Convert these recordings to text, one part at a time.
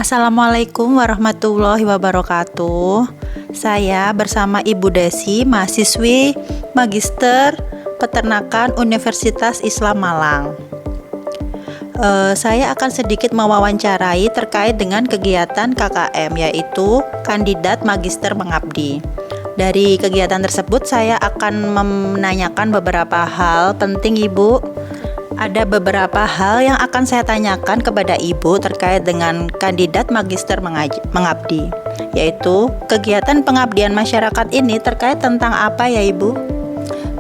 Assalamualaikum warahmatullahi wabarakatuh. Saya bersama Ibu Desi, mahasiswi Magister Peternakan Universitas Islam Malang. Saya akan sedikit mewawancarai terkait dengan kegiatan KKM, yaitu Kandidat Magister Mengabdi. Dari kegiatan tersebut saya akan menanyakan beberapa hal penting, Ibu. Ada beberapa hal yang akan saya tanyakan kepada Ibu terkait dengan Kandidat Magister Mengabdi, yaitu kegiatan pengabdian masyarakat ini terkait tentang apa ya, Ibu?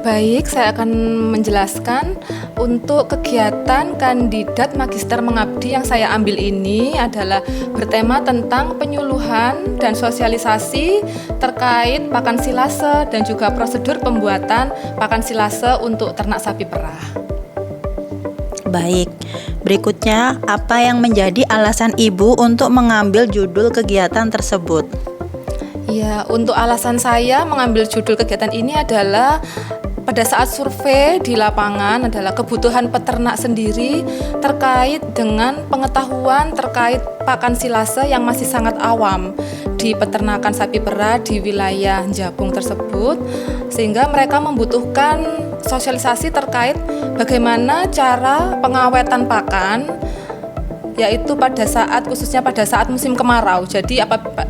Baik, saya akan menjelaskan untuk kegiatan Kandidat Magister Mengabdi yang saya ambil ini adalah bertema tentang penyuluhan dan sosialisasi terkait pakan silase dan juga prosedur pembuatan pakan silase untuk ternak sapi perah. Baik, berikutnya apa yang menjadi alasan Ibu untuk mengambil judul kegiatan tersebut? Ya, untuk alasan saya mengambil judul kegiatan ini adalah pada saat survei di lapangan adalah kebutuhan peternak sendiri terkait dengan pengetahuan terkait pakan silase yang masih sangat awam di peternakan sapi perah di wilayah Jabung tersebut, sehingga mereka membutuhkan sosialisasi terkait bagaimana cara pengawetan pakan, yaitu khususnya pada saat musim kemarau. Jadi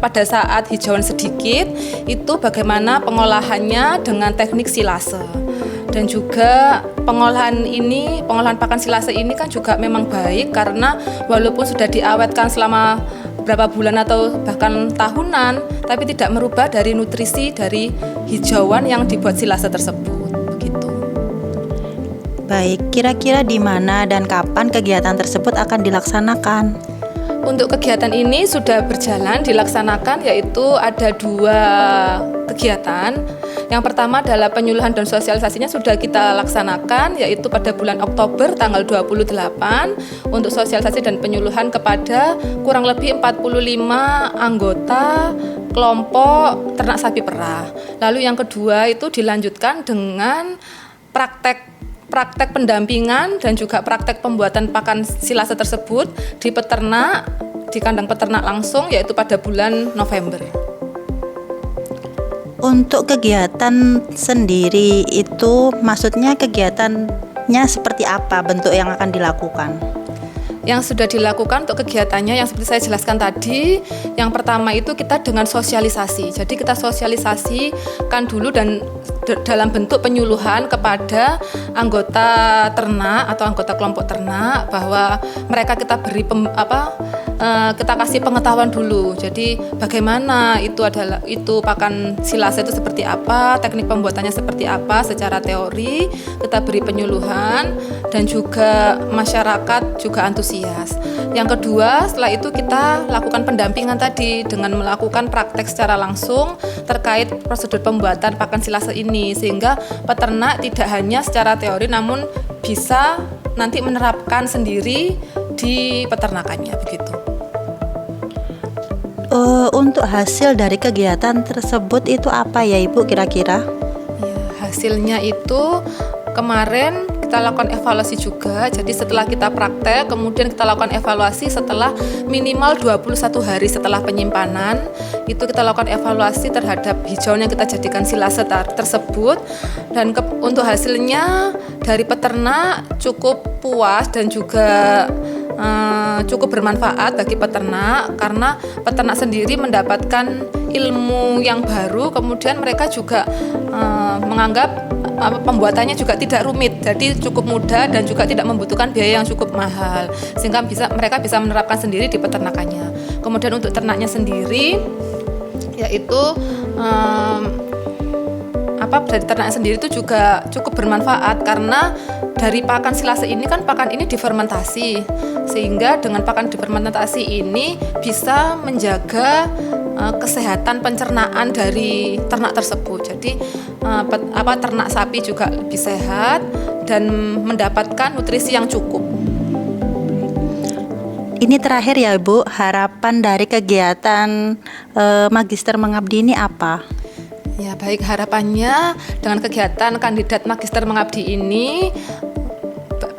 pada saat hijauan sedikit itu bagaimana pengolahannya dengan teknik silase. Dan juga pengolahan pakan silase ini kan juga memang baik karena walaupun sudah diawetkan selama beberapa bulan atau bahkan tahunan, tapi tidak merubah dari nutrisi dari hijauan yang dibuat silase tersebut. Begitu. Baik, kira-kira di mana dan kapan kegiatan tersebut akan dilaksanakan? Untuk kegiatan ini sudah berjalan dilaksanakan, yaitu ada 2 kegiatan. Yang pertama adalah penyuluhan dan sosialisasinya sudah kita laksanakan, yaitu pada bulan Oktober tanggal 28 untuk sosialisasi dan penyuluhan kepada kurang lebih 45 anggota kelompok ternak sapi perah. Lalu yang kedua itu dilanjutkan dengan praktek pendampingan dan juga praktek pembuatan pakan silase tersebut di kandang peternak langsung, yaitu pada bulan November. Untuk kegiatan sendiri itu maksudnya kegiatannya seperti apa bentuk yang akan dilakukan? Yang sudah dilakukan untuk kegiatannya yang seperti saya jelaskan tadi, yang pertama itu kita dengan sosialisasi. Jadi kita sosialisasikan dulu dan dalam bentuk penyuluhan kepada anggota ternak atau anggota kelompok ternak bahwa mereka kita beri kita kasih pengetahuan dulu. Jadi bagaimana itu pakan silase itu seperti apa, teknik pembuatannya seperti apa secara teori, kita beri penyuluhan dan juga masyarakat juga antusias. Yang kedua, setelah itu kita lakukan pendampingan tadi dengan melakukan praktek secara langsung terkait prosedur pembuatan pakan silase ini, sehingga peternak tidak hanya secara teori namun bisa nanti menerapkan sendiri di peternakannya, begitu. Untuk hasil dari kegiatan tersebut itu apa ya, Ibu, kira-kira? Ya, hasilnya itu kemarin kita lakukan evaluasi juga. Jadi setelah kita praktek, kemudian kita lakukan evaluasi setelah minimal 21 hari setelah penyimpanan. Itu kita lakukan evaluasi terhadap hijauan yang kita jadikan silase tersebut. Dan untuk hasilnya dari peternak cukup puas dan juga cukup bermanfaat bagi peternak, karena peternak sendiri mendapatkan ilmu yang baru, kemudian mereka juga menganggap pembuatannya juga tidak rumit, jadi cukup mudah dan juga tidak membutuhkan biaya yang cukup mahal, sehingga mereka bisa menerapkan sendiri di peternakannya. Kemudian untuk ternaknya sendiri, yaitu dari ternak sendiri itu juga cukup bermanfaat karena dari pakan silase ini kan pakan ini difermentasi, sehingga dengan pakan difermentasi ini bisa menjaga kesehatan pencernaan dari ternak tersebut. Jadi ternak sapi juga lebih sehat dan mendapatkan nutrisi yang cukup. Ini terakhir ya, Ibu, harapan dari kegiatan Magister Mengabdi ini apa? Ya, baik, harapannya dengan kegiatan Kandidat Magister Mengabdi ini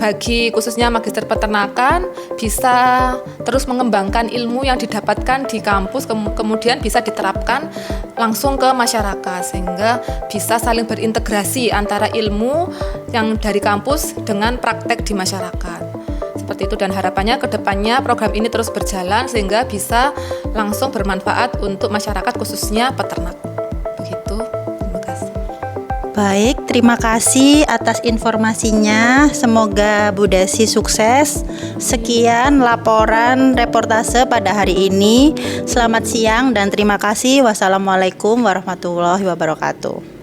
bagi khususnya magister peternakan bisa terus mengembangkan ilmu yang didapatkan di kampus, kemudian bisa diterapkan langsung ke masyarakat sehingga bisa saling berintegrasi antara ilmu yang dari kampus dengan praktek di masyarakat. Seperti itu, dan harapannya ke depannya program ini terus berjalan sehingga bisa langsung bermanfaat untuk masyarakat khususnya peternak. Begitu. Terima kasih. Baik, terima kasih atas informasinya. Semoga Bu Desi sukses. Sekian laporan reportase pada hari ini. Selamat siang dan terima kasih. Wassalamualaikum warahmatullahi wabarakatuh.